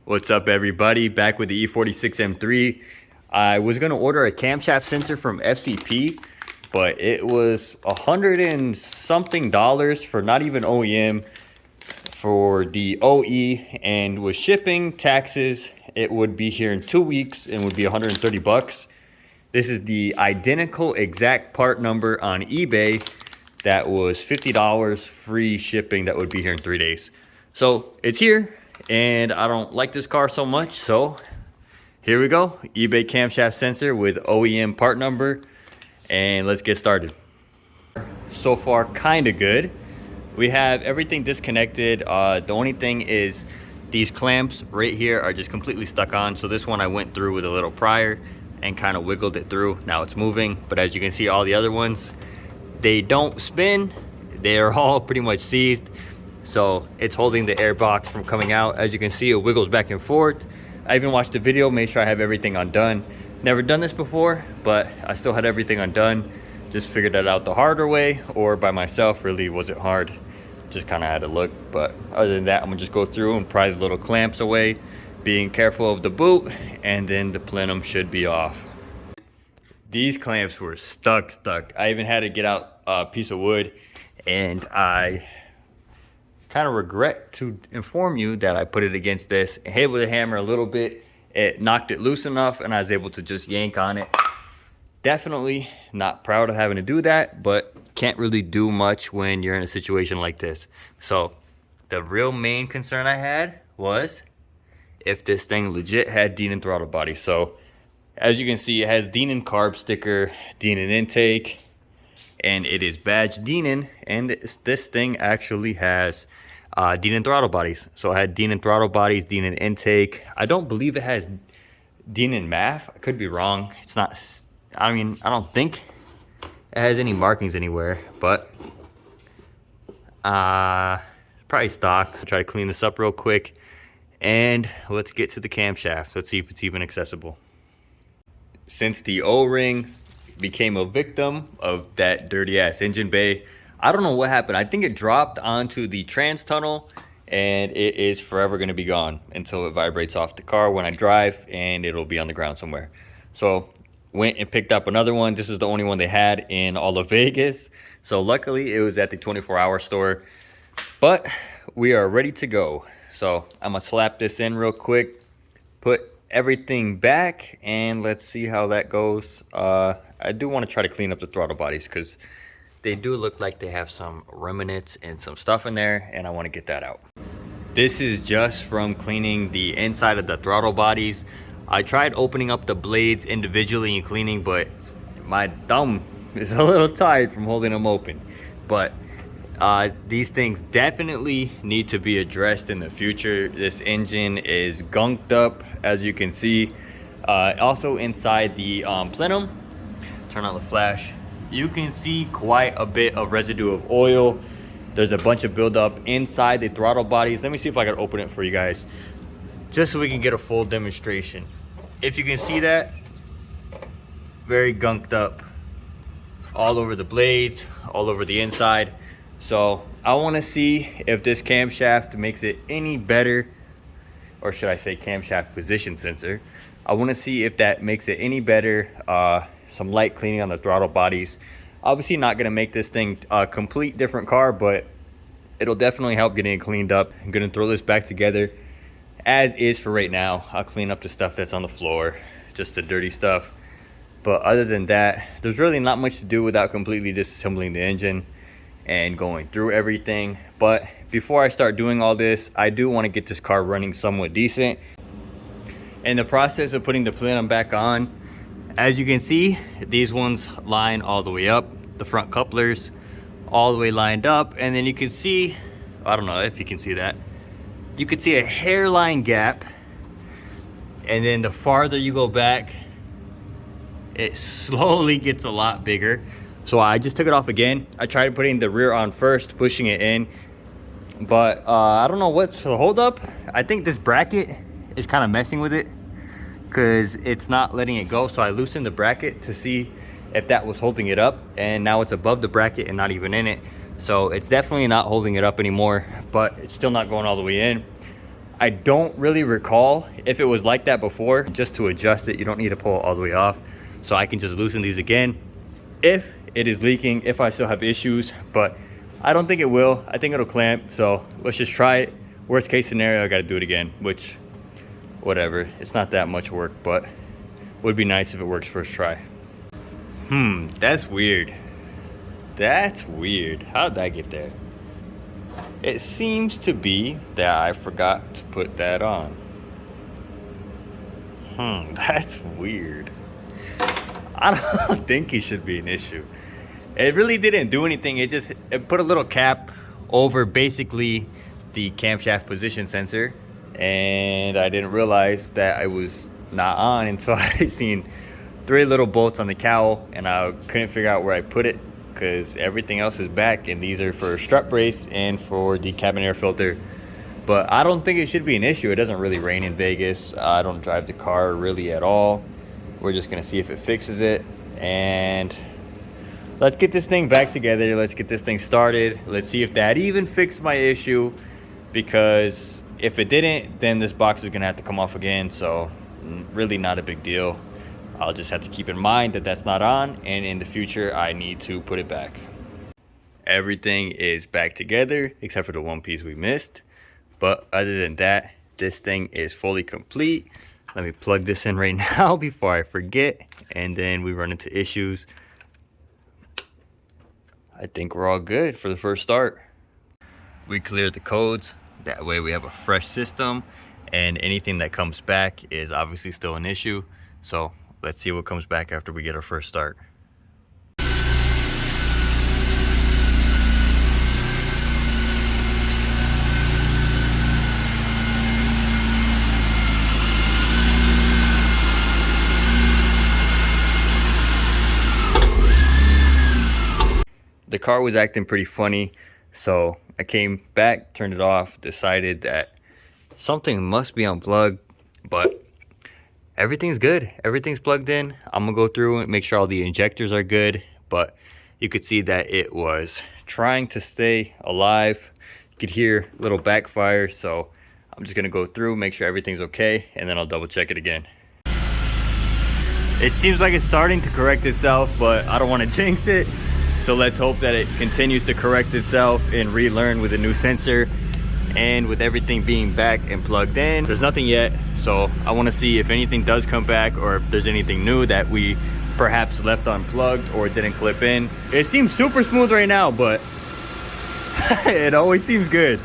What's up, everybody? Back with the E46 M3. I was gonna order a camshaft sensor from FCP, but it was $100 and something for not even OEM for the OE, and with shipping, taxes, it would be here in 2 weeks and would be 130 bucks. This is the identical exact part number on eBay that was $50 free shipping that would be here in 3 days. So it's here, and I don't like this car so much, so here we go. eBay camshaft sensor with OEM part number, and let's get started. So far, kind of good. We have everything disconnected. The only thing is these clamps right here are just completely stuck on. So this one I went through with a little prior and kind of wiggled it through. Now it's moving, but as you can see, all the other ones, they don't spin. They're all pretty much seized. So it's holding the air box from coming out. As you can see, it wiggles back and forth. I even watched the video, made sure I have everything undone. Never done this before, but I still had everything undone. Just figured that out the harder way, or by myself. Really wasn't hard. Just kind of had to look. But other than that, I'm gonna just go through and pry the little clamps away, being careful of the boot, and then the plenum should be off. These clamps were stuck. I even had to get out a piece of wood, and I kind of regret to inform you that I put it against this, hit with a hammer a little bit. It knocked it loose enough, and I was able to just yank on it. Definitely not proud of having to do that, but can't really do much when you're in a situation like this. So the real main concern I had was if this thing legit had Denon throttle body. So as you can see, it has Denon carb sticker, Denon intake, and it is badge Denon, and this thing actually has Denon throttle bodies. So I had Denon throttle bodies, Denon intake. I don't believe it has Denon MAF. I could be wrong. It's not, I mean, I don't think it has any markings anywhere, but probably stock. I'll try to clean this up real quick, and let's get to the camshaft. Let's see if it's even accessible. Since the O-ring became a victim of that dirty ass engine bay, I don't know what happened. I think it dropped onto the trans tunnel, and it is forever going to be gone until it vibrates off the car when I drive, and it'll be on the ground somewhere. So went and picked up another one. This is the only one they had in all of Vegas, so luckily it was at the 24-hour store. But we are ready to go. So I'm gonna slap this in real quick, put everything back, and let's see how that goes. I do want to try to clean up the throttle bodies because they do look like they have some remnants and some stuff in there, and I want to get that out. This is just from cleaning the inside of the throttle bodies. I tried opening up the blades individually and cleaning, but my thumb is a little tired from holding them open. But these things definitely need to be addressed in the future. This engine is gunked up, as you can see. Also inside the plenum, turn on the flash, you can see quite a bit of residue of oil. There's a bunch of buildup inside the throttle bodies. Let me see if I can open it for you guys, just so we can get a full demonstration. If you can see that, very gunked up all over the blades, all over the inside. So I want to see if this camshaft makes it any better, or should I say camshaft position sensor. I want to see if that makes it any better. Some light cleaning on the throttle bodies. Obviously not going to make this thing a complete different car, but it'll definitely help getting it cleaned up. I'm going to throw this back together as is for right now. I'll clean up the stuff that's on the floor, just the dirty stuff. But other than that, there's really not much to do without completely disassembling the engine and going through everything. But before I start doing all this, I do want to get this car running somewhat decent. In the process of putting the plenum back on, as you can see, these ones line all the way up, the front couplers all the way lined up, and then you can see, I don't know if you can see that, you can see a hairline gap, and then the farther you go back, it slowly gets a lot bigger. So I just took it off again. I tried putting the rear on first, pushing it in, but I don't know what's the hold up. I think this bracket is kind of messing with it because it's not letting it go. So I loosened the bracket to see if that was holding it up, and now it's above the bracket and not even in it. So it's definitely not holding it up anymore, but it's still not going all the way in. I don't really recall if it was like that before. Just to adjust it, you don't need to pull it all the way off. So I can just loosen these again if it is leaking, if I still have issues, but I don't think it will. I think it'll clamp, so let's just try it. Worst case scenario, I gotta do it again, which, whatever. It's not that much work, but would be nice if it works first try. That's weird. That's weird. How did that get there? It seems to be that I forgot to put that on. That's weird. I don't think it should be an issue. It really didn't do anything. It put a little cap over basically the camshaft position sensor, and I didn't realize that I was not on until I seen 3 little bolts on the cowl, and I couldn't figure out where I put it because everything else is back, and these are for strut brace and for the cabin air filter. But I don't think it should be an issue. It doesn't really rain in Vegas. I don't drive the car really at all. We're just gonna see if it fixes it, and let's get this thing back together. Let's get this thing started. Let's see if that even fixed my issue, because if it didn't, then this box is gonna have to come off again. So really not a big deal. I'll just have to keep in mind that that's not on, and in the future I need to put it back. Everything is back together except for the one piece we missed, but other than that, this thing is fully complete. Let me plug this in right now before I forget, and then we run into issues. I think we're all good for the first start. We cleared the codes. That way we have a fresh system, and anything that comes back is obviously still an issue. So let's see what comes back after we get our first start. The car was acting pretty funny, so I came back, turned it off, decided that something must be unplugged, but everything's good. Everything's plugged in. I'm gonna go through and make sure all the injectors are good, but you could see that it was trying to stay alive. You could hear a little backfire, so I'm just gonna go through, make sure everything's okay, and then I'll double check it again. It seems like it's starting to correct itself, but I don't want to jinx it. So let's hope that it continues to correct itself and relearn with a new sensor, and with everything being back and plugged in. There's nothing yet, so I want to see if anything does come back, or if there's anything new that we perhaps left unplugged or didn't clip in. It seems super smooth right now, but it always seems good.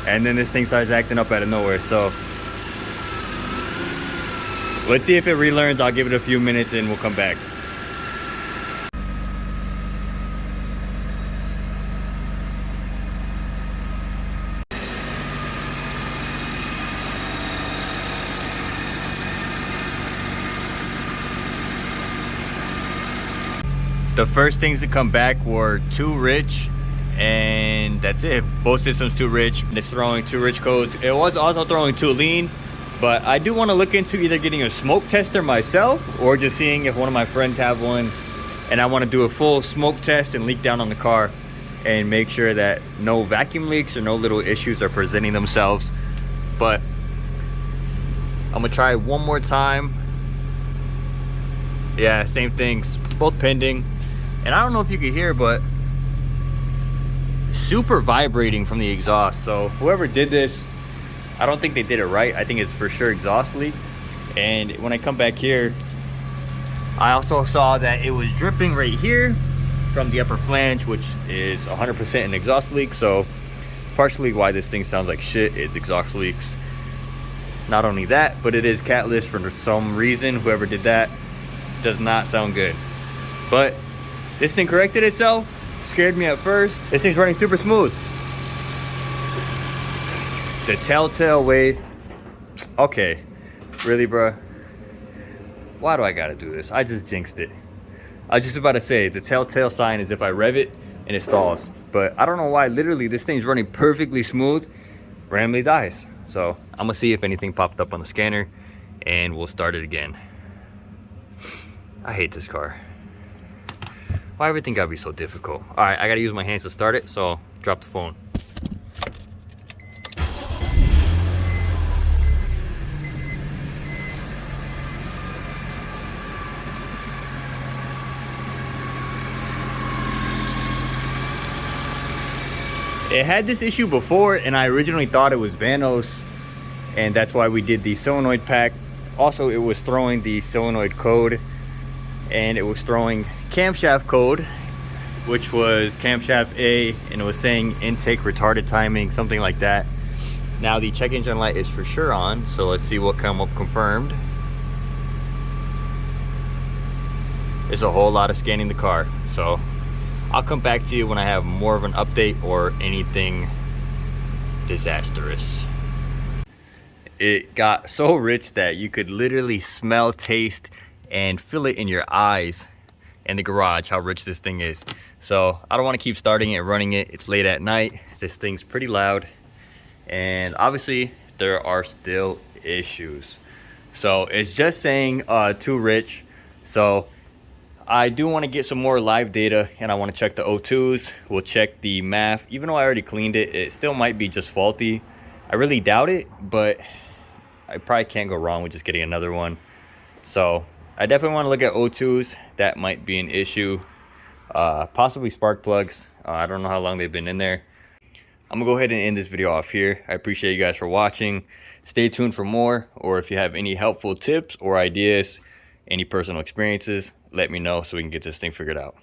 And then this thing starts acting up out of nowhere, so let's see if it relearns. I'll give it a few minutes and we'll come back. The first things to come back were too rich, and that's it. Both systems too rich. It's throwing too rich codes. It was also throwing too lean, but I do want to look into either getting a smoke tester myself or just seeing if one of my friends have one, and I want to do a full smoke test and leak down on the car and make sure that no vacuum leaks or no little issues are presenting themselves. But I'm gonna try one more time. Yeah, same things, both pending. And I don't know if you could hear, but super vibrating from the exhaust. So whoever did this, I don't think they did it right. I think it's for sure exhaust leak. And when I come back here, I also saw that it was dripping right here from the upper flange, which is 100% an exhaust leak. So partially why this thing sounds like shit is exhaust leaks. Not only that, but it is catless for some reason. Whoever did that does not sound good. But this thing corrected itself. Scared me at first. This thing's running super smooth. The telltale way. Okay, really, bro? Why do I gotta do this? I just jinxed it. I was just about to say the telltale sign is if I rev it and it stalls, but I don't know why. Literally, this thing's running perfectly smooth, randomly dies. So I'm gonna see if anything popped up on the scanner, and we'll start it again. I hate this car. Why everything gotta be so difficult? All right, I gotta use my hands to start it, so drop the phone. It had this issue before, and I originally thought it was Vanos, and that's why we did the solenoid pack. Also, it was throwing the solenoid code, and it was throwing camshaft code, which was camshaft A, and it was saying intake retarded timing, something like that. Now the check engine light is for sure on, so let's see what come up confirmed. There's a whole lot of scanning the car, so I'll come back to you when I have more of an update or anything disastrous. It got so rich that you could literally smell, taste, and feel it in your eyes in the garage, how rich this thing is. So I don't want to keep starting it, running it. It's late at night. This thing's pretty loud, and obviously there are still issues. So it's just saying too rich. So I do want to get some more live data, and I want to check the O2s. We'll check the MAF. Even though I already cleaned it, it still might be just faulty. I really doubt it, but I probably can't go wrong with just getting another one. So I definitely want to look at O2s. That might be an issue. Possibly spark plugs. I don't know how long they've been in there. I'm gonna go ahead and end this video off here. I appreciate you guys for watching. Stay tuned for more, or if you have any helpful tips or ideas, any personal experiences, let me know so we can get this thing figured out.